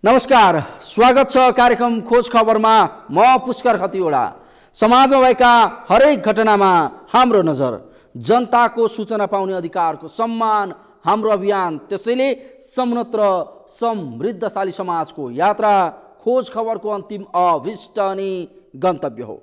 नमस्कार, स्वागत छ कार्यक्रम खोज खबरमा। म पुष्कर खतिवडा। समाजमा भएका हरेक घटनामा हाम्रो नजर। जनताको सूचना पाउने अधिकारको सम्मान हाम्रो अभियान। त्यसैले समुन्नत र समृद्धशाली समाजको यात्रा खोज खबरको अन्तिम अभिष्ट अनि गन्तव्य हो।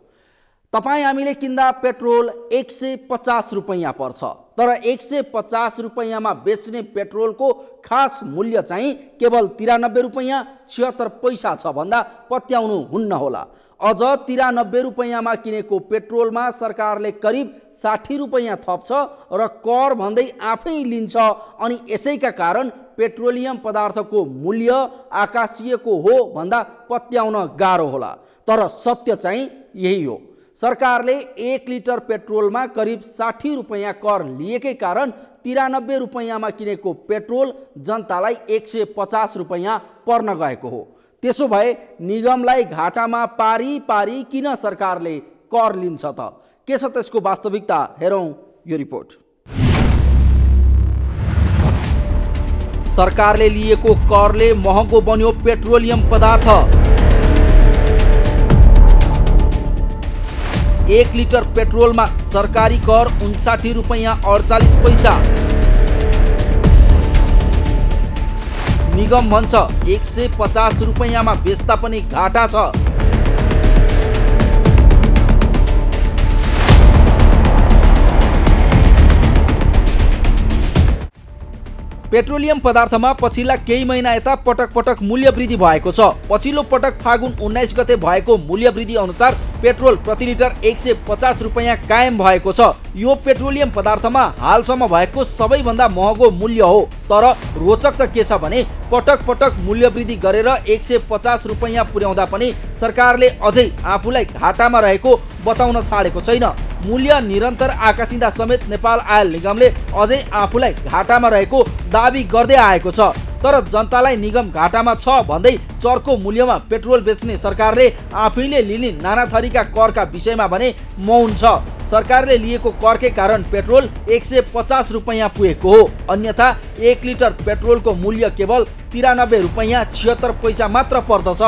तपाईँ हामीले किन्दा पेट्रोल 150 रुपैयाँ पर्छ, तर 150 रुपैयाँमा बेच्ने पेट्रोलको खास मूल्य चाहिँ केवल 93 रुपैयाँ 76 पैसा छ भन्दा पत्याउनु हुन्न होला। अझ 93 रुपैयाँमा किनेको पेट्रोलमा सरकारले करिब 60 रुपैयाँ थप्छ र कर भन्दै आफै लिन्छ। अनि यसैका कारण पेट्रोलियम पदार्थको मूल्य आकाशीयको हो भन्दा पत्याउन गाह्रो होला। तर सत्य चाहिँ यही हो। सरकारले 1 लिटर पेट्रोलमा करिब 60 रुपैयाँ कर लिएकै कारण 93 रुपैयाँमा किनेको पेट्रोल जनतालाई 150 रुपैयाँ पर्न गएको हो। त्यसो भए निगमलाई घाटामा पारी पारी किन सरकारले कर लिन्छ त? के छ त्यसको वास्तविकता? हेरौँ यो रिपोर्ट। सरकारले लिएको करले महँगो बन्यो पेट्रोलियम पदार्थ। 1 लिटर पेट्रोलमा सरकारी कर 59 रुपैयाँ 48 पैसा। निगम भन्छ 150 रुपैयाँमा बेच्दा पनि घाटा छ। पेट्रोलियम पदार्थमा पछिल्ला केही महिना यता पटक पटक मूल्य वृद्धि भएको छ। पछिल्लो पटक फागुन 19 गते भएको मूल्य वृद्धि अनुसार पेट्रोल प्रति लिटर 150 रुपैयाँ कायम भएको छ। यो पेट्रोलियम पदार्थमा हालसम्म भएको सबैभन्दा महँगो मूल्य हो। तर रोचक त के छ भने पटक पटक मूल्य वृद्धि गरेर 150 रुपैयाँ पुर्याउँदा पनि सरकारले अझै आफूलाई घाटामा रहेको बताउन छाडेको छैन। मूल्य निरन्तर आकाशिँदा समेत नेपाल आयल निगमले अझै आफूलाई घाटामा रहेको दाबी गर्दै आएको छ। तर जनतालाई निगम घाटामा छ भन्दै चर्को मूल्यमा पेट्रोल बेच्ने सरकारले आफैले लिने नाना थरीका करका विषयमा भने मौन छ। सरकारले लिएको करकै कारण पेट्रोल 150 रुपैयाँ पुगेको हो। अन्यथा 1 लिटर पेट्रोलको मूल्य केवल 93 रुपैयाँ 76 पैसा मात्र पर्दछ।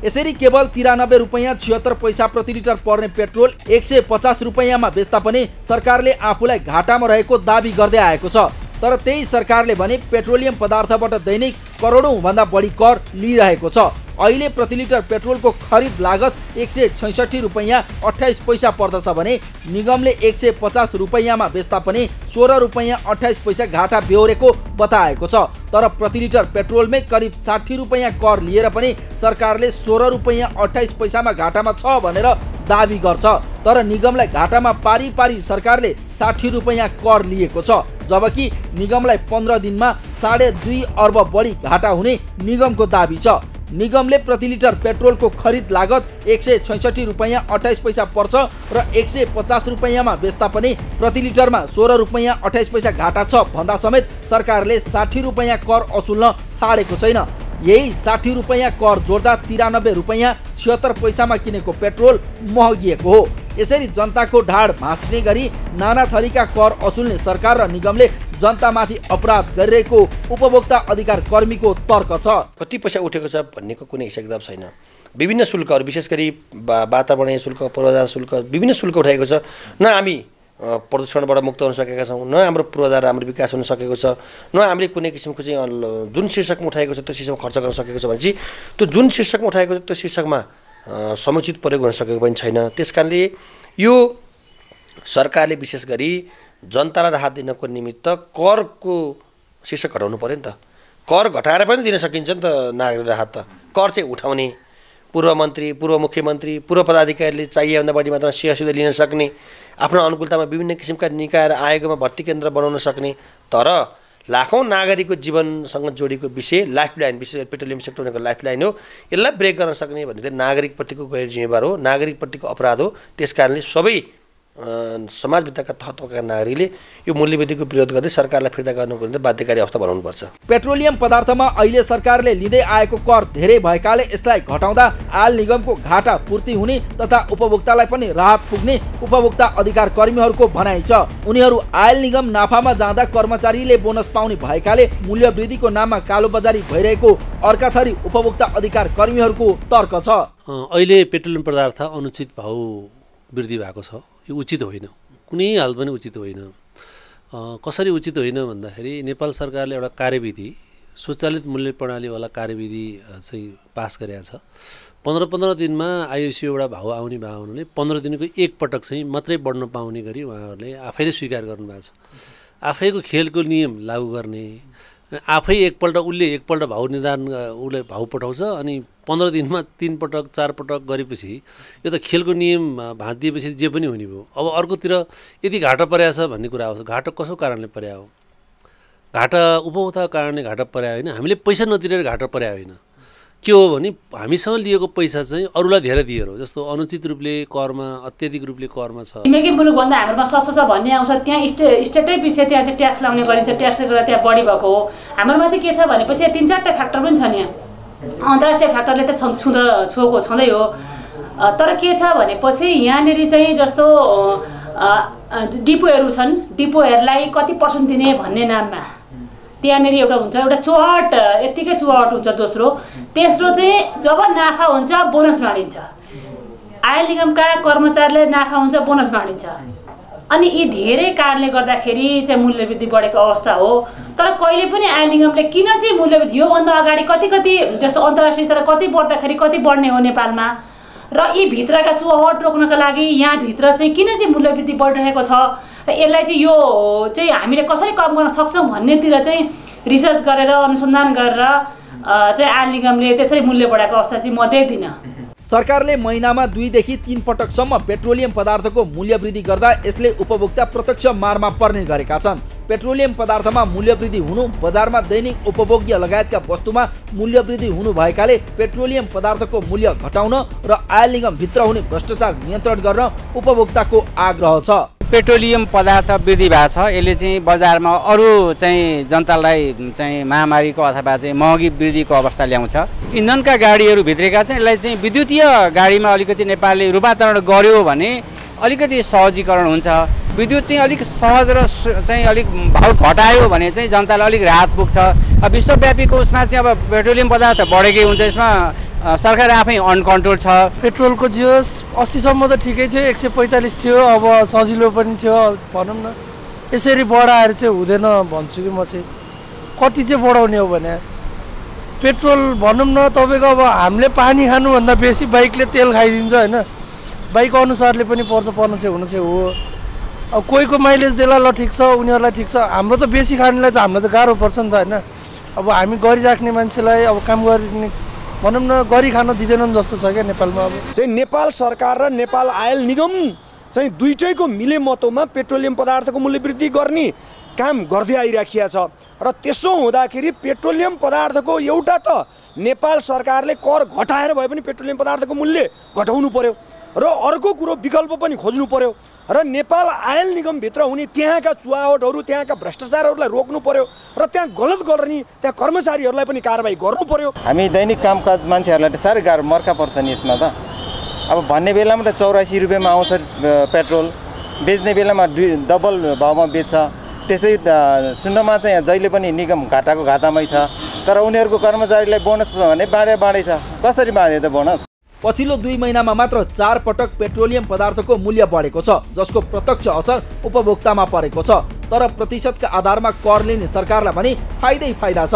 यसरी केवल 93 रुपैयाँ 76 पैसा प्रति लिटर पर्ने पेट्रोल 150 रुपैयाँमा बेच्दा पनि सरकारले आफूलाई घाटामा रहेको दाबी गर्दै आएको छ। तर त्यही सरकारले भने पेट्रोलियम पदार्थबाट दैनिक करोडौं भन्दा बढी कर लिइरहेको छ। अहिले प्रति लिटर पेट्रोलको खरिद लागत 166 रुपैयाँ 28 पैसा पर्दछ भने निगमले 150 रुपैयाँमा बेच्दा पनि 16 रुपैयाँ 28 पैसा घाटा बेहोरेको बताएको छ। तर प्रति लिटर पेट्रोलमै करिब 60 रुपैयाँ कर लिएर पनि सरकारले 16 रुपैयाँ 28 पैसामा घाटामा छ भनेर दाबी गर्छ। तर निगमलाई घाटामा पारी पारी सरकारले 60 रुपैयाँ कर लिएको छ, जबकि निगमलाई 15 दिनमा 2.5 अर्ब बढी घाटा हुने निगमको दाबी छ। निगमले प्रति लिटर पेट्रोलको खरिद लागत 166 रुपैयाँ 28 पैसा पर्छ र 150 रुपैयाँमा बेच्दा पनि प्रति लिटरमा 16 रुपैयाँ 28 पैसा घाटा छ भन्दा समेत सरकारले 60 रुपैयाँ कर असुल्न छाडेको छैन। यही 60 रुपैयाँ कर जोड्दा 93 रुपैयाँ 76 पैसामा किनेको पेट्रोल महँगिएको हो। यसरी जनताको ढाड भाँच्ने गरी नाना थरीका कर असुल्ने सरकार र निगमले जनतामाथि अपराध गरिरहेको उपभोक्ता अधिकार कर्मीको तर्क छ। कति पैसा उठेको छ भन्नेको कुनै हिसाब किताब छैन। विभिन्न शुल्कहरू, विशेष गरी वातावरणीय शुल्क, पूर्वाधार शुल्क, विभिन्न शुल्क उठाएको छ। न हामी प्रदूषणबाट मुक्त हुन सकेका छौँ, न हाम्रो पूर्वाधार राम्रो विकास हुन सकेको छ, न हामीले कुनै किसिमको चाहिँ जुन शीर्षकमा उठाएको छ त्यो शीर्षकमा खर्च गर्न सकेको छ भनेपछि त्यो जुन शीर्षकमा उठाएको छ त्यो शीर्षकमा समुचित प्रयोग हुन सकेको पनि छैन। त्यसकारणले यो सरकारले विशेष गरी जनतालाई राहत दिनको निमित्त करको शीर्षक घटाउनु पर्यो नि त। कर घटाएर पनि दिन सकिन्छ नि त नागरिक राहत त। कर चाहिँ उठाउने, पूर्व मन्त्री, पूर्व मुख्यमन्त्री, पूर्व पदाधिकारीले चाहिएभन्दा बढी मात्रामा सेवा सुविधा लिन सक्ने, आफ्नो अनुकूलतामा विभिन्न किसिमका निकाय र आयोगमा भर्ती केन्द्र बनाउन सक्ने। तर लाखौँ नागरिकको जीवनसँग जोडिएको विषय लाइफलाइन, विशेष गरी पेट्रोलियम सेक्टर भनेको लाइफलाइन हो, यसलाई ब्रेक गर्न सक्ने भन्ने चाहिँ नागरिकप्रतिको गैर जिम्मेवार हो, नागरिकप्रतिको अपराध हो। त्यसकारणले सबै समाजभित्रका तहका नागरिकले यो मूल्यवृद्धिको विरोध गर्दै सरकारलाई फिर्ता गर्नुको निम्ति बाध्यकारी अवस्था बनाउनुपर्छ। पेट्रोलियम पदार्थमा अहिले सरकारले लिँदै आएको कर धेरै भएकाले यसलाई घटाउँदा आयल निगमको घाटा पूर्ति हुने तथा उपभोक्तालाई पनि राहत पुग्ने उपभोक्ता अधिकार कर्मीहरूको भनाइ छ। उनीहरू आयल निगम नाफामा जाँदा कर्मचारीले बोनस पाउने भएकाले मूल्यवृद्धिको नाममा कालोबजारी भइरहेको अर्का थरी उपभोक्ता अधिकार कर्मीहरूको तर्क छ। अहिले पेट्रोलियम पदार्थ अनुचित भाउ वृद्धि भएको छ, यो उचित होइन, कुनै हाल पनि उचित होइन। कसरी उचित होइन भन्दाखेरि नेपाल सरकारले एउटा कार्यविधि स्वचालित मूल्य प्रणालीवाला कार्यविधि चाहिँ पास गरेको छ। 15-15 दिनमा आइओसी एउटा भाउ आउने भए हुनाले 15 दिनको एक पटक चाहिँ मात्रै बढ्न पाउने गरी उहाँहरूले आफैले स्वीकार गर्नुभएको छ। आफैको खेलको नियम लागू गर्ने, आफै उसले एकपल्ट भाउ निर्धारण उसले भाउ पठाउँछ अनि 15 दिनमा 3 पटक 4 पटक गरेपछि यो त खेलको नियम भाँचिदिएपछि जे पनि हुने भयो। अब अर्कोतिर यदि घाटा परेको छ भन्ने कुरा आउँछ। घाटा कसो कारणले पर्या हो? घाटा उपभोक्ताको कारणले घाटा पर्या होइन, हामीले पैसा नतिरेर घाटा पर्या होइन। के हो भने हामीसँग लिएको पैसा चाहिँ अरूलाई धेरै दिएर हो। जस्तो अनुचित रूपले करमा अत्याधिक रूपले करमा छ। छिमेकी मुलुकभन्दा हाम्रोमा सस्तो छ भन्ने आउँछ, त्यहाँ स्टेटै पछि त्यहाँ चाहिँ ट्याक्स लाउने गरिन्छ, ट्याक्सले गर्दा त्यहाँ बढी भएको हो। हाम्रोमा चाहिँ के छ भनेपछि 3-4टा फ्याक्टर पनि छन् यहाँ। अन्तर्राष्ट्रिय फ्याक्टरले त छँदै हो, तर के छ भनेपछि यहाँनिर चाहिँ जस्तो डिपोहरू छन्, डिपोहरूलाई कति पर्सेन्ट दिने भन्ने नाममा त्यहाँनिर एउटा हुन्छ, एउटा चुहाट, यत्तिकै चुहाट हुन्छ। तेस्रो चाहिँ जब नाफा हुन्छ बोनस बाँडिन्छ, आयल निगमका कर्मचारीले नाफा हुन्छ बोनस बाँडिन्छ। अनि यी धेरै कारणले गर्दाखेरि चाहिँ मूल्यवृद्धि बढेको अवस्था हो। तर कहिले पनि आयल निगमले किन चाहिँ मूल्यवृद्धि योभन्दा अगाडि कति जस्तो अन्तर्राष्ट्रिय स्तरमा कति बढ्दाखेरि कति बढ्ने हो नेपालमा, र यी भित्रका चुहाट रोक्नका लागि यहाँभित्र चाहिँ किन चाहिँ मूल्यवृद्धि बढिरहेको छ, र यसलाई चाहिँ यो चाहिँ हामीले कसरी कम गर्न सक्छौँ भन्नेतिर चाहिँ रिसर्च गरेर अनुसन्धान गरेर चाहिँ आयल निगमले त्यसरी मूल्य बढाएको अवस्था चाहिँ म देख्दिनँ। सरकारले महिनामा 2 देखि 3 पटकसम्म पेट्रोलियम पदार्थको मूल्य वृद्धि गर्दा यसले उपभोक्ता प्रत्यक्ष मारमा पर्ने गरेका छन्। पेट्रोलियम पदार्थमा मूल्य वृद्धि हुनु, बजारमा दैनिक उपभोग्य लगायतका वस्तुमा मूल्य वृद्धि हुनु भएकाले पेट्रोलियम पदार्थको मूल्य घटाउन र आयल निगम भित्र हुने भ्रष्टाचार नियन्त्रण गर्न उपभोक्ताको आग्रह छ। पेट्रोलियम पदार्थ वृद्धि भएको छ, यसले चाहिँ बजारमा अरू चाहिँ जनतालाई चाहिँ महामारीको अथवा चाहिँ महँगी वृद्धिको अवस्था ल्याउँछ। इन्धनका गाडीहरू भित्रेका चाहिँ यसलाई चाहिँ विद्युतीय गाडीमा अलिकति नेपालले रूपान्तरण गर्यो भने अलिकति सहजीकरण हुन्छ। विद्युत चाहिँ अलिक सहज र चाहिँ अलिक भाउ घटायो भने चाहिँ जनतालाई अलिक राहत पुग्छ। अब विश्वव्यापीको उसमा चाहिँ अब पेट्रोलियम पदार्थ बढेकै हुन्छ, यसमा सरकार आफै अनकन्ट्रोल छ। पेट्रोलको जियोस 80सम्म त ठिकै थियो, 145 थियो, अब सजिलो पनि थियो भनौँ न। यसरी बढाएर चाहिँ हुँदैन भन्छु कि म चाहिँ। कति चाहिँ बढाउने हो भने पेट्रोल भनौँ न तपाईँको अब हामीले पानी खानुभन्दा बेसी बाइकले तेल खाइदिन्छ होइन। बाइक अनुसारले पनि पर्न चाहिँ हुन चाहिँ हो। अब कोहीको माइलेज देला ल ठिक छ, उनीहरूलाई ठिक छ। हाम्रो त बेसी खानेलाई त हामीलाई त गाह्रो पर्छ नि त होइन। अब हामी गरिराख्ने मान्छेलाई अब काम गर्ने भनौँ न गरी खान दिँदैनन् जस्तो छ क्या नेपालमा। अब चाहिँ नेपाल सरकार र नेपाल आयल निगम चाहिँ दुईटैको मिलेमतोमा पेट्रोलियम पदार्थको मूल्य वृद्धि गर्ने काम गर्दै आइराखिया छ। र त्यसो हुँदाखेरि पेट्रोलियम पदार्थको एउटा त नेपाल सरकारले कर घटाएर भए पनि पेट्रोलियम पदार्थको मूल्य घटाउनु पर्यो, र अर्को कुरो विकल्प पनि खोज्नु पर्यो, र नेपाल आयल निगमभित्र हुने त्यहाँका चुहावटहरू, त्यहाँका भ्रष्टाचारहरूलाई रोक्नु पर्यो, र त्यहाँ गलत गर्ने त्यहाँ कर्मचारीहरूलाई पनि कारबाही गर्नु पर्यो। हामी दैनिक कामकाज मान्छेहरूलाई त साह्रै गाह्रो मर्का पर्छ नि यसमा त। अब भन्ने बेलामा त 84 रुपियाँमा आउँछ पेट्रोल, बेच्ने बेलामा डबल भाउमा बेच्छ। त्यसै सुन्नमा चाहिँ जहिले पनि निगम घाटामै छ, तर उनीहरूको कर्मचारीलाई बोनस भने बाँडै छ। कसरी बाँधे त बोनस? पछिल्लो 2 महिनामा मात्र 4 पटक पेट्रोलियम पदार्थको मूल्य बढेको छ, जसको प्रत्यक्ष असर उपभोक्तामा परेको छ। तर प्रतिशतका आधारमा कर लिने सरकारलाई पनि फाइदै फाइदा छ।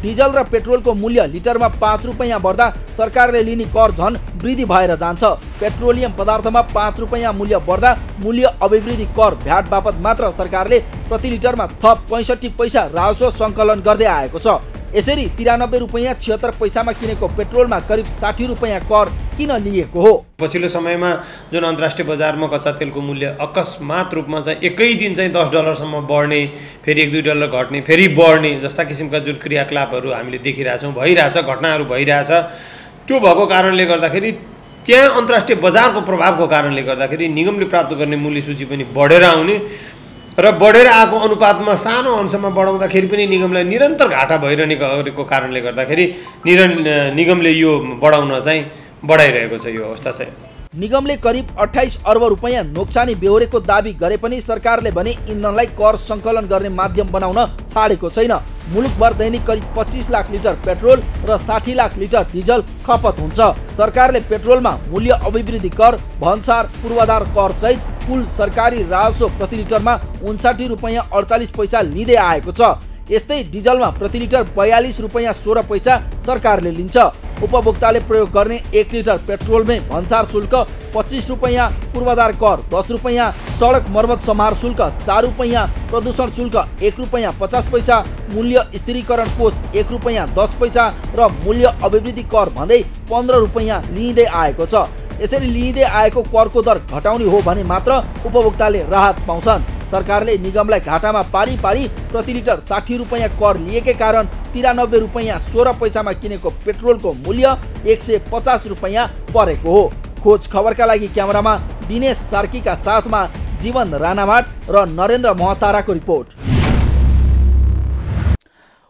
डिजल र पेट्रोलको मूल्य लिटरमा 5 रुपैयाँ बढ्दा सरकारले लिने कर झन् वृद्धि भएर जान्छ। पेट्रोलियम पदार्थमा 5 रुपैयाँ मूल्य बढ्दा मूल्य अभिवृद्धि कर भ्याट बापत मात्र सरकारले प्रति लिटरमा थप 65 पैसा राजस्व सङ्कलन गर्दै आएको छ। यसरी 93 रुपैयाँ 76 पैसामा किनेको पेट्रोलमा करिब 60 रुपैयाँ कर किन लिएको हो? पछिल्लो समयमा जुन अन्तर्राष्ट्रिय बजारमा कच्चा तेलको मूल्य अकस्मात रूपमा चाहिँ एकै दिन चाहिँ $10 बढ्ने, फेरि $1-2 घट्ने, फेरि बढ्ने जस्ता किसिमका जुन क्रियाकलापहरू हामीले देखिरहेछौँ, भइरहेछ, घटनाहरू भइरहेछ। त्यो भएको कारणले गर्दाखेरि त्यहाँ अन्तर्राष्ट्रिय बजारको प्रभावको कारणले गर्दाखेरि निगमले प्राप्त गर्ने मूल्य सूची पनि बढेर आउने र बढेर आएको अनुपातमा सानो अंशमा बढाउँदाखेरि पनि निगमलाई निरन्तर घाटा भइरहने गरेको कारणले गर्दाखेरि निगमले यो बढाउन चाहिँ बढाइरहेको छ यो अवस्था चाहिँ। निगमले करिब 28 अर्ब रुपैयाँ नोक्सानी बेहोरेको दाबी गरे पनि सरकारले भने इन्धनलाई कर सङ्कलन गर्ने माध्यम बनाउन छाडेको छैन। मुलुकभर दैनिक करिब 25 लाख लिटर पेट्रोल र 60 लाख लिटर डिजल खपत हुन्छ। सरकारले पेट्रोलमा मूल्य अभिवृद्धि कर, भन्सार, पूर्वाधार कर सहित कुल सरकारी राजस्व प्रति लिटरमा 59 रुपैयाँ 48 पैसा लिँदै आएको छ। यस्तै डिजलमा प्रति लिटर 42 रुपैयाँ 16 पैसा सरकारले लिन्छ। उपभोक्ताले प्रयोग गर्ने 1 लिटर पेट्रोलमै भन्सार शुल्क 25 रुपैयाँ, पूर्वाधार कर 10 रुपैयाँ, सडक मर्मत सम्हार शुल्क 4 रुपैयाँ, प्रदूषण शुल्क 1 रुपैयाँ 50 पैसा, मूल्य स्थिरीकरण कोष 1 रुपैयाँ 10 पैसा र मूल्य अभिवृद्धि कर भन्दै 15 रुपैयाँ लिँदै आएको छ। यसरी लिँदै आएको करको दर घटाउने हो भने मात्र उपभोक्ताले राहत पाउँछन्। सरकारले निगमलाई घाटामा पारी प्रति लिटर 60 रुपैयाँ कर लिएकै कारण 93 रुपैयाँ 16 पैसामा किनेको पेट्रोलको मूल्य 150 रुपैयाँ परेको हो। खोज खबरका लागि क्यामेरामा दिनेश सार्कीका साथमा जीवन राणामाट र नरेन्द्र महताराको रिपोर्ट।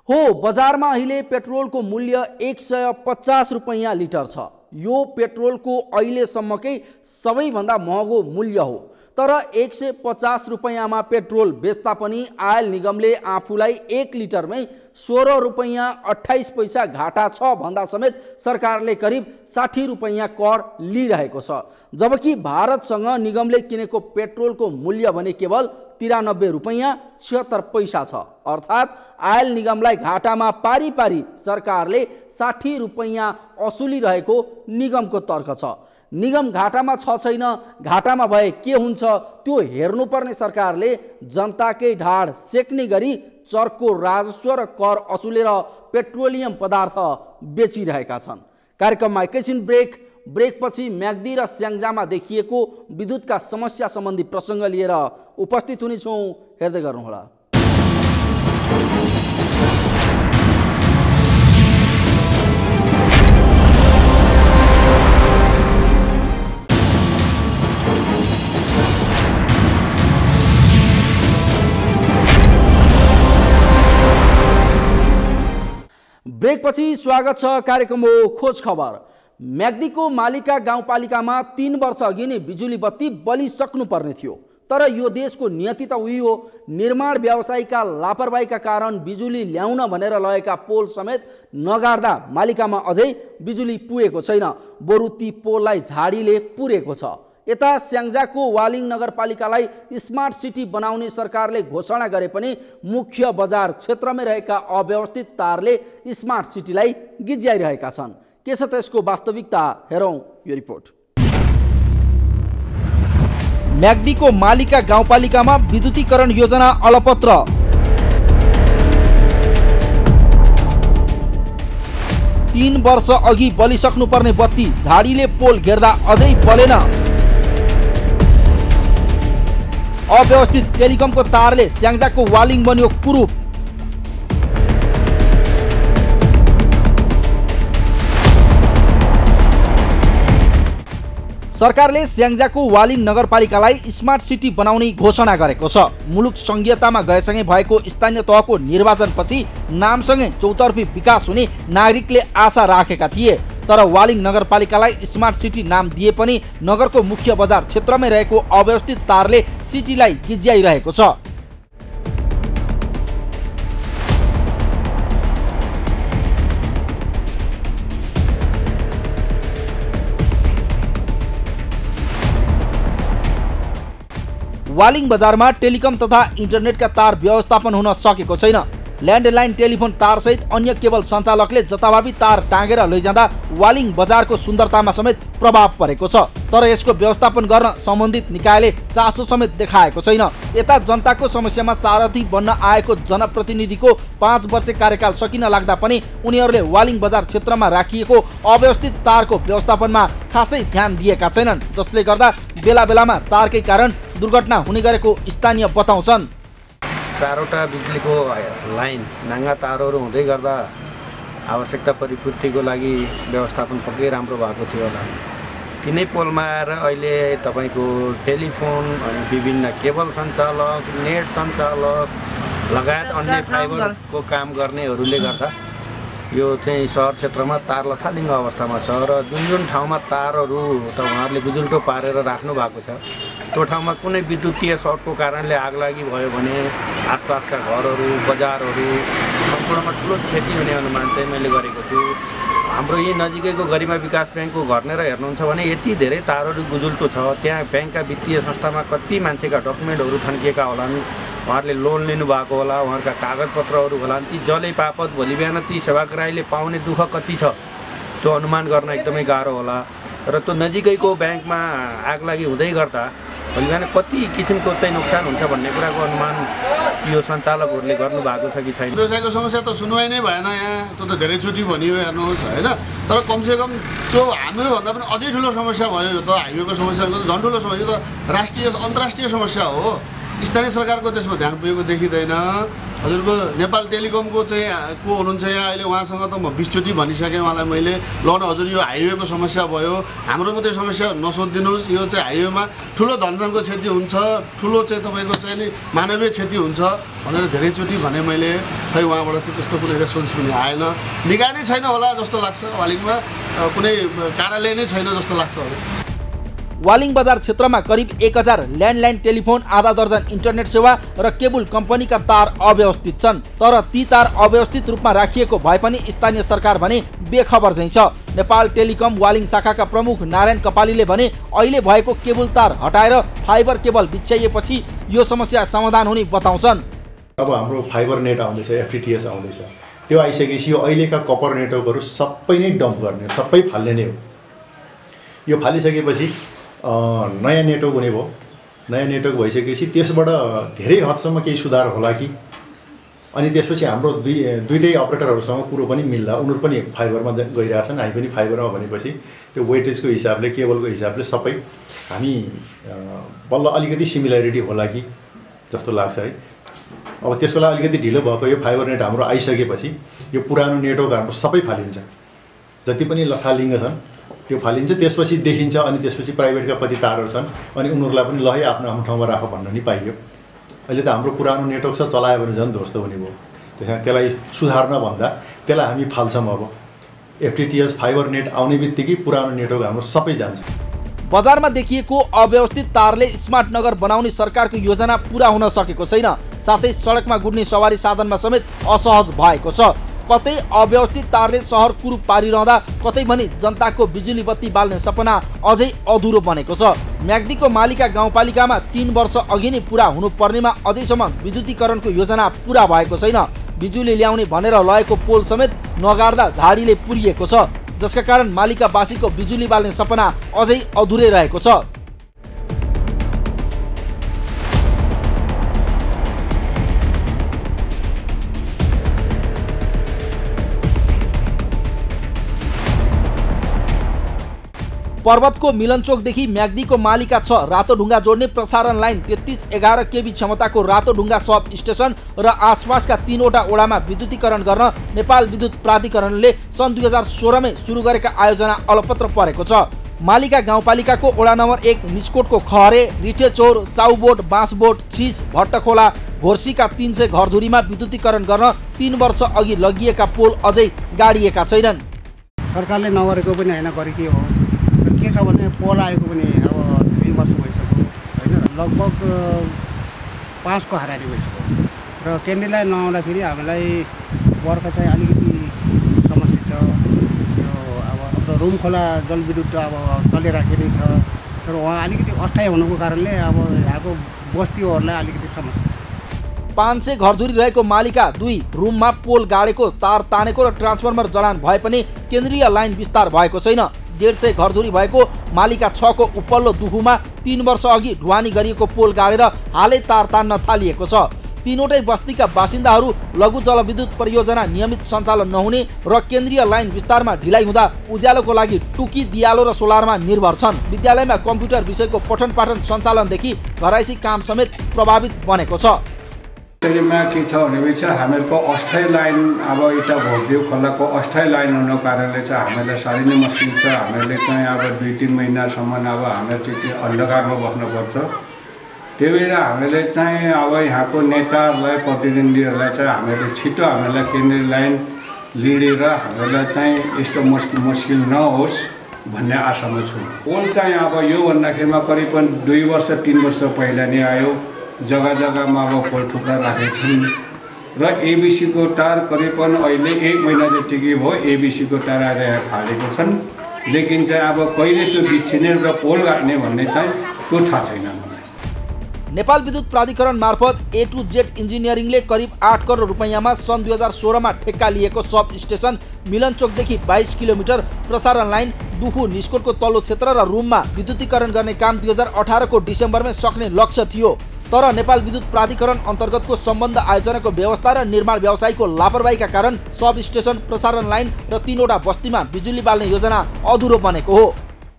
हो, बजारमा अहिले पेट्रोलको मूल्य 150 रुपैयाँ लिटर छ। यो पेट्रोलको अहिलेसम्मकै सबैभन्दा महँगो मूल्य हो। तर 150 रुपैयाँमा पेट्रोल बेच्दा पनि आयल निगमले आफूलाई 1 लिटरमै 16 रुपैयाँ 28 पैसा घाटा छ भन्दा समेत सरकारले करिब 60 रुपैयाँ कर लिइरहेको छ। जबकि भारतसँग निगमले किनेको पेट्रोलको मूल्य भने केवल 93 रुपैयाँ 76 पैसा छ। अर्थात् आयल निगमलाई घाटामा पारी सरकारले 60 रुपैयाँ असुलिरहेको निगमको तर्क छ। निगम घाटामा छ छैन, घाटामा भए के हुन्छ त्यो हेर्नुपर्ने सरकारले जनताकै ढाड सेक्ने गरी चर्को राजस्व र कर असुलेर पेट्रोलियम पदार्थ बेचिरहेका छन्। कार्यक्रममा एकैछिन ब्रेकपछि म्याग्दी र स्याङ्जामा देखिएको विद्युतका समस्या सम्बन्धी प्रसङ्ग लिएर उपस्थित हुनेछौँ। हेर्दै गर्नुहोला। ब्रेकपछि स्वागत छ। कार्यक्रम हो खोज खबर। म्याग्दीको मालिका गाउँपालिकामा 3 वर्ष अघि नै बिजुली बत्ती बलिसक्नु पर्ने थियो। तर यो देशको नियति त उही हो। निर्माण व्यवसायीका लापरवाहीका कारण बिजुली ल्याउन भनेर लगेका पोल समेत नगाड्दा मालिकामा अझै बिजुली पुगेको छैन, बरु ती पोललाई झाडीले पुरेको छ। यता स्याङ्जाको वालिङ नगरपालिकालाई स्मार्ट सिटी बनाउने सरकारले घोषणा गरे पनि मुख्य बजार क्षेत्रमै रहेका अव्यवस्थित तारले स्मार्ट सिटीलाई गिज्याइरहेका छन्। के छ त्यसको वास्तविकता, हेरौँ यो रिपोर्ट। म्याग्दीको मालिका गाउँपालिकामा विद्युतीकरण योजना अलपत्र। तीन वर्ष अघि बलिसक्नु पर्ने बत्ती झाडीले पोल घेर्दा अझै बलेन। अव्यवस्थित टेलिकमको तारले स्याङ्जाको वालिङ बन्यो कुरूप। सरकारले स्याङ्जाको वालिङ नगरपालिकालाई स्मार्ट सिटी बनाउने घोषणा गरेको छ। मुलुक संघीयतामा गएसँगै भएको स्थानीय तहको निर्वाचनपछि नामसँगै चौतर्फी विकास हुने नागरिकले आशा राखेका थिए। तर वालिङ नगरपालिकालाई स्मार्ट सिटी नाम दिए पनि नगरको मुख्य बजार क्षेत्रमै रहेको अव्यवस्थित तारले सिटीलाई गिज्याइरहेको छ। वालिङ बजारमा टेलिकम तथा इन्टरनेटका तार व्यवस्थापन हुन सकेको छैन। ल्यान्डलाइन टेलिफोन तार सहित अन्य केबल सञ्चालकले जताभावी तार टाँगेर लैजाँदा वालिङ बजारको सुन्दरतामा समेत प्रभाव परेको छ। तर यसको व्यवस्थापन गर्न सम्बन्धित निकायले चासो समेत देखाएको छैन। यता जनताको समस्यामा सारथी बन्न आएको जनप्रतिनिधिको 5 वर्षे कार्यकाल सकिन लाग्दा पनि उनीहरूले वालिङ बजार क्षेत्रमा राखिएको अव्यवस्थित तारको व्यवस्थापनमा खासै ध्यान दिएका छैनन्, जसले गर्दा बेला बेलामा तारकै कारण दुर्घटना हुने गरेको स्थानीय बताउँछन्। 4वटा बिजुलीको लाइन नाङ्गा तारहरू हुँदै गर्दा आवश्यकता परिपूर्तिको लागि व्यवस्थापन पक्कै राम्रो भएको थियो होला। तिनै पोलमा आएर अहिले तपाईँको टेलिफोन अनि विभिन्न केबल सञ्चालक, नेट सञ्चालक लगायत अन्य फाइबरको काम गर्नेहरूले गर्दा यो चाहिँ सहर क्षेत्रमा तार लथालिङ्ग अवस्थामा छ र जुन ठाउँमा तारहरू त उहाँहरूले गुजुल्टो पारेर राख्नु भएको छ त्यो ठाउँमा कुनै विद्युतीय सर्टको कारणले आगलागी भयो भने आसपासका घरहरू, बजारहरू सम्पूर्णमा ठुलो क्षति हुने अनुमान चाहिँ मैले गरेको छु। हाम्रो यही नजिकैको गरिमा विकास ब्याङ्कको घर लिएर हेर्नुहुन्छ भने यति धेरै तारहरू गुजुल्टो छ। त्यहाँ ब्याङ्कका वित्तीय संस्थामा कति मान्छेका डकुमेन्टहरू थन्किएका होलान्, उहाँहरूले लोन लिनुभएको होला, उहाँहरूका कागजपत्रहरू होलान्, ती जले पापत भोलि बिहान ती सेवाग्राहीले पाउने दुःख कति छ त्यो अनुमान गर्न एकदमै गाह्रो होला। र त्यो नजिकैको ब्याङ्कमा आगलागी हुँदै गर्दा भोलि बिहान कति किसिमको चाहिँ नोक्सान हुन्छ भन्ने कुराको अनुमान यो सञ्चालकहरूले गर्नुभएको छ कि छैन। व्यवसायको समस्या त सुनवाई नै भएन यहाँ, त्यो त धेरैचोटि भनियो हेर्नुहोस् होइन। तर कमसेकम त्यो हामीभन्दा पनि अझै ठुलो समस्या भयो। यो त हाइवेको समस्या त झन् ठुलो समस्या, यो त राष्ट्रिय अन्तर्राष्ट्रिय समस्या हो। स्थानीय सरकारको त्यसमा ध्यान पुगेको देखिँदैन। हजुरको नेपाल टेलिकमको चाहिँ को हुनुहुन्छ यहाँ अहिले, उहाँसँग त म 20 चोटि भनिसकेँ उहाँलाई मैले, ल न हजुर यो हाइवेको समस्या भयो, हाम्रो मात्रै समस्या नसोधिदिनुहोस्, यो चाहिँ हाइवेमा ठुलो धनजनको क्षति हुन्छ, ठुलो चाहिँ तपाईँको चाहिँ नि मानवीय क्षति हुन्छ भनेर धेरैचोटि भने मैले। खै उहाँबाट चाहिँ त्यस्तो कुनै रेस्पोन्स पनि आएन। निकाय नै छैन होला जस्तो लाग्छ, वालिङमा कुनै कार्यालय नै छैन जस्तो लाग्छ। वालिङ बजार क्षेत्रमा करिब 1000 ल्यान्डलाइन टेलिफोन, आधा दर्जन इन्टरनेट सेवा र केबुल कम्पनीका तार अव्यवस्थित छन्। तर ती तार अव्यवस्थित रूपमा राखिएको भए पनि स्थानीय सरकार भने बेखबर झैं छ। नेपाल टेलिकम वालिङ शाखाका प्रमुख नारायण कपालीले भने अहिले भएको केबुल तार हटाएर फाइबर केबल बिछ्याइएपछि यो समस्या समाधान हुने बताउँछन्। अब हाम्रो फाइबर नेट आउँदैछ, FTTH आउँदैछ, त्यो आइसकेपछि यो अहिलेका कपर नेटवर्कहरू सबै नै डम्प गर्ने, सबै फाल्ने नै हो। यो फालिसकेपछि नयाँ नेटवर्क हुने भयो। नयाँ नेटवर्क भइसकेपछि त्यसबाट धेरै हदसम्म केही सुधार होला कि, अनि त्यसपछि हाम्रो दुईटै अपरेटरहरूसँग कुरो पनि मिल्ला। उनीहरू पनि फाइबरमा गइरहेछन्, हामी पनि फाइबरमा भनेपछि त्यो वेटेजको हिसाबले, केबलको हिसाबले सबै हामी बल्ल अलिकति सिमिलरिटी होला कि जस्तो लाग्छ है। अब त्यसको लागि अलिकति ढिलो भएको यो फाइबर नेट हाम्रो आइसकेपछि यो पुरानो नेटवर्क हाम्रो सबै फालिन्छ, जति पनि लथालिङ्ग छन् त्यो फालिन्छ। त्यसपछि देखिन्छ, अनि त्यसपछि प्राइभेटका कति तारहरू छन् अनि उनीहरूलाई पनि ल है आफ्नो आफ्नो ठाउँमा राख भन्न नि पाइयो। अहिले त हाम्रो पुरानो नेटवर्क छ, चलायो भने झन् ध्वस्त हुने भयो। त्यसलाई सुधार्न भन्दा त्यसलाई हामी फाल्छौँ। अब FTTH फाइबर नेट आउने बित्तिकै पुरानो नेटवर्क हाम्रो सबै जान्छ। बजारमा देखिएको अव्यवस्थित तारले स्मार्ट नगर बनाउने सरकारको योजना पूरा हुन सकेको छैन। साथै सडकमा गुड्ने सवारी साधनमा समेत असहज भएको छ। कतै अव्यवस्थित तारले सहर कुरूप पारिरहँदा कतै भने जनताको बिजुली बत्ती बाल्ने सपना अझै अधुरो बनेको छ। म्याग्दीको मालिका गाउँपालिकामा 3 वर्ष अघि नै पूरा हुनुपर्नेमा अझैसम्म विद्युतीकरणको योजना पूरा भएको छैन। बिजुली ल्याउने भनेर लगेको पोल समेत नगाड्दा झाडीले पुरिएको छ, जसका कारण मालिकावासीको बिजुली बाल्ने सपना अझै अधुरै रहेको छ। पर्वतको मिलनचोकदेखि म्याग्दीको मालिका 6 रातोढुङ्गा जोड्ने प्रसारण लाइन 3311 केबी क्षमताको रातोढुङ्गा सब स्टेसन र आसपासका 3वटा ओडामा विद्युतीकरण गर्न नेपाल विद्युत प्राधिकरणले सन् 2016 मै सुरु गरेका आयोजना अलपत्र परेको छ। मालिका गाउँपालिकाको ओडा नम्बर 1 निस्कोटको खहरे, रिठेचौर, साउबोट, बाँसबोट, छिस, भट्टखोला, घोर्सीका 300 घरधुरीमा विद्युतीकरण गर्न 3 वर्ष अघि लगिएका पोल अझै गाडिएका छैनन्। सरकारले नगरेको पनि हैन, गरेकै हो। के छ भने पोल आएको पनि अब 3 वर्ष भइसक्यो होइन, लगभग 5 को हारानी भइसक्यो र केन्द्रलाई नआउँदाखेरि हामीलाई बर्खा चाहिँ अलिकति समस्या छ। यो अब हाम्रो रुम खोला जलविद्युत अब चलिराखेको छ, तर उहाँ अलिकति अस्थायी हुनुको कारणले अब यहाँको बस्तीहरूलाई अलिकति समस्या छ। 500 घरधुरी रहेको मालिका 2 रुममा पोल गाडेको, तार तानेको र ट्रान्सफर्मर जडान भए पनि केन्द्रीय लाइन विस्तार भएको छैन। 150 घरधुरी भएको मालिका 6 को उपल्लो दुहुमा 3 वर्ष अघि ढुवानी गरिएको पोल गाडेर हालै तार तान्न थालिएको छ। तीनवटै बस्तीका बासिन्दाहरू लघु जलविद्युत परियोजना नियमित सञ्चालन नहुने र केन्द्रीय लाइन विस्तारमा ढिलाइ हुँदा उज्यालोको लागि टुकी, दियालो र सोलरमा निर्भर छन्। विद्यालयमा कम्प्युटर विषयको पठन पाठन सञ्चालनदेखि घराइसी काम समेत प्रभावित बनेको छ। त्यसैमा के छ भनेपछि हामीहरूको अस्थायी लाइन अब यता भोग्यो खोलाको अस्थायी लाइन हुनु कारणले चाहिँ हामीलाई साह्रै नै मुस्किल छ। हामीले चाहिँ अब 2-3 महिनासम्म अब हामीलाई चाहिँ अन्धकारमा बस्नुपर्छ। त्यही भएर हामीले चाहिँ अब यहाँको नेताहरूलाई प्रतिनिधिहरूलाई चाहिँ हामीले छिटो हामीलाई केन्द्रीय लाइन लिडेर हामीलाई चाहिँ यस्तो मुस्किल नहोस् भन्ने आशामा छु। पोल चाहिँ अब यो भन्दाखेरिमा करिब 2 वर्ष 3 वर्ष पहिला नै आयो। जग्गा जग्गामा अब पोल थुप्रा राखेका छन् र एबिसीको तार करिब अहिले 1 महिना जतिकै भयो एबिसीको तार आएर यहाँ फालेको छन्। लेकिन चाहिँ अब कहिले त्यो बिछिने र पोल गाड्ने भन्ने चाहिँ त्यो थाहा छैन मलाई। नेपाल विद्युत प्राधिकरण मार्फत A to Z इन्जिनियरिङले करिब 8 करोड रुपैयाँमा सन् 2016 मा ठेक्का लिएको सब स्टेसन मिलनचोकदेखि 22 किलोमिटर प्रसारण लाइन दुखु निस्कोटको तल्लो क्षेत्र र रुममा विद्युतीकरण गर्ने काम 2018 को डिसेम्बरमै सक्ने लक्ष्य थियो। तर नेपाल विद्युत प्राधिकरण अन्तर्गतको सम्बन्ध आयोजनाको व्यवस्था र निर्माण व्यवसायको लापरवाहीका कारण सब स्टेसन प्रसारण लाइन र 3 वटा बस्तीमा बिजुली बाल्ने योजना अधुरो बनेको हो।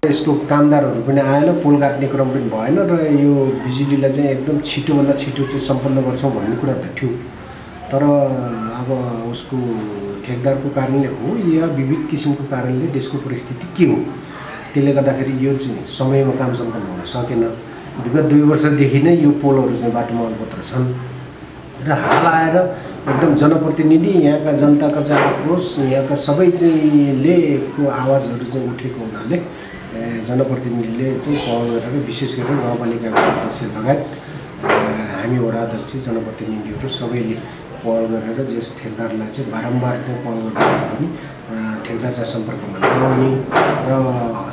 यसको कामदारहरू पनि आएन, पोल काट्ने क्रम पनि भएन र यो बिजुलीलाई चाहिँ एकदम छिटोभन्दा छिटो चाहिँ सम्पन्न गर्छौँ भन्ने कुरा त थियो। तर अब उसको ठेकदारको कारणले हो या विविध किसिमको कारणले देशको परिस्थिति के हो त्यसले गर्दाखेरि यो चाहिँ समयमा काम सम्पन्न हुन सकेन। विगत 2 वर्षदेखि नै यो पोलहरू चाहिँ बाटोमा अलपत्र छन् र हाल आएर एकदम जनप्रतिनिधि यहाँका जनताका चाहिँ आक्रोश यहाँका सबैले को आवाजहरू चाहिँ उठेको हुनाले जनप्रतिनिधिले चाहिँ पहल गरेर विशेष गरेर गाउँपालिकाको अध्यक्ष लगायत हामी वडा अध्यक्ष जनप्रतिनिधिहरू सबैले पहल गरेर जस ठेकदारलाई चाहिँ बारम्बार चाहिँ पहल गर्दा पनि ठेकदार चाहिँ सम्पर्कमा नआउने र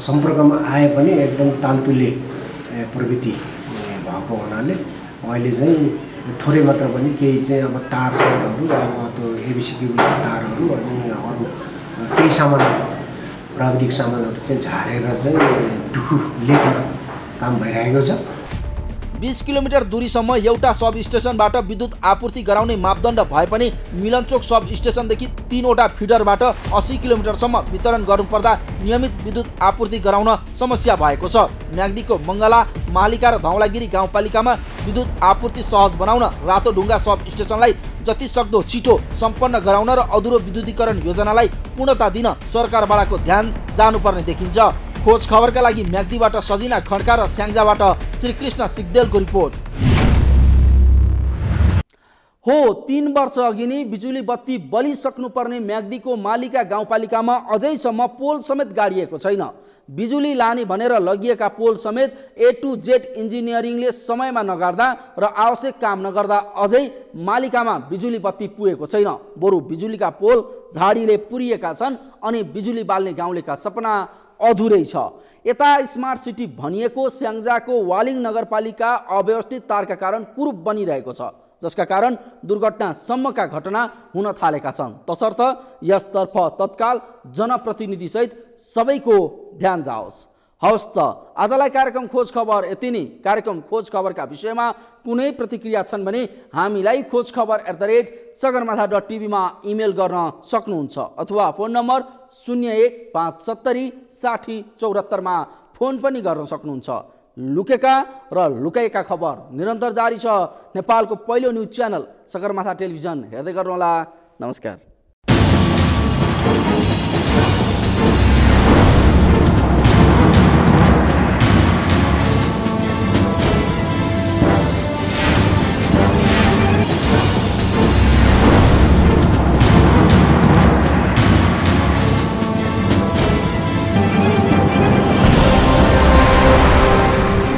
सम्पर्कमा आए पनि एकदम तालतुले प्रवृत्ति भएको हुनाले अहिले चाहिँ थोरै मात्र पनि केही चाहिँ अब तार सारहरू अब त्यो एबिसी केबुलको तारहरू अनि अरू केही सामानहरू प्राविधिक सामानहरू चाहिँ झारेर चाहिँ दुखु लेख्न काम भइरहेको छ। 20 किलोमिटर दूरीसम्म एउटा सब स्टेसनबाट विद्युत आपूर्ति गराउने मापदण्ड भए पनि मिलनचोक सब स्टेसनदेखि 3 वटा फिडरबाट 80 किलोमिटरसम्म वितरण गर्नुपर्दा नियमित विद्युत आपूर्ति गराउन समस्या भएको छ। म्याग्दीको मङ्गला, मालिका र धौलागिरी गाउँपालिकामा विद्युत आपूर्ति सहज बनाउन रातोढुङ्गा सब स्टेसनलाई जति सक्दो छिटो सम्पन्न गराउन र अधुरो विद्युतीकरण योजनालाई पूर्णता दिन सरकारबाटको ध्यान जानुपर्ने देखिन्छ। खोज खबरका लागि म्याग्दीबाट सजिना खड्का र स्याङ्जाबाट श्रीकृष्ण सिग्देलको रिपोर्ट। हो 3 वर्ष अघि नै बिजुली बत्ती बलिसक्नुपर्ने म्याग्दीको मालिका गाउँपालिकामा अझैसम्म पोल समेत गाडिएको छैन। बिजुली लाने भनेर लगिएका पोल समेत A to Z इन्जिनियरिङले समयमा नगार्दा र आवश्यक काम नगर्दा अझै मालिकामा बिजुली बत्ती पुगेको छैन। बरु बिजुलीका पोल झाडीले पुरिएका छन् अनि बिजुली बाल्ने गाउँलेका सपना अधुरै छ। यता स्मार्ट सिटी भनिएको स्याङ्जाको वालिङ नगरपालिका अव्यवस्थित तारका कारण कुरूप बनिरहेको छ, जसका कारण दुर्घटनासम्मका घटना हुन थालेका छन्। तसर्थ यसतर्फ तत्काल जनप्रतिनिधिसहित सबैको ध्यान जाओस्। हवस् त आजलाई कार्यक्रम खोज खबर यति नै। कार्यक्रम खोज खबरका विषयमा कुनै प्रतिक्रिया छन् भने हामीलाई खोजखबर@sagarmatha.tv मा इमेल गर्न सक्नुहुन्छ अथवा फोन नम्बर 0157 60 74 मा फोन पनि गर्न सक्नुहुन्छ। लुकेका र लुकाएका खबर निरन्तर जारी छ। नेपालको पहिलो न्युज च्यानल सगरमाथा टेलिभिजन हेर्दै गर्नुहोला। नमस्कार।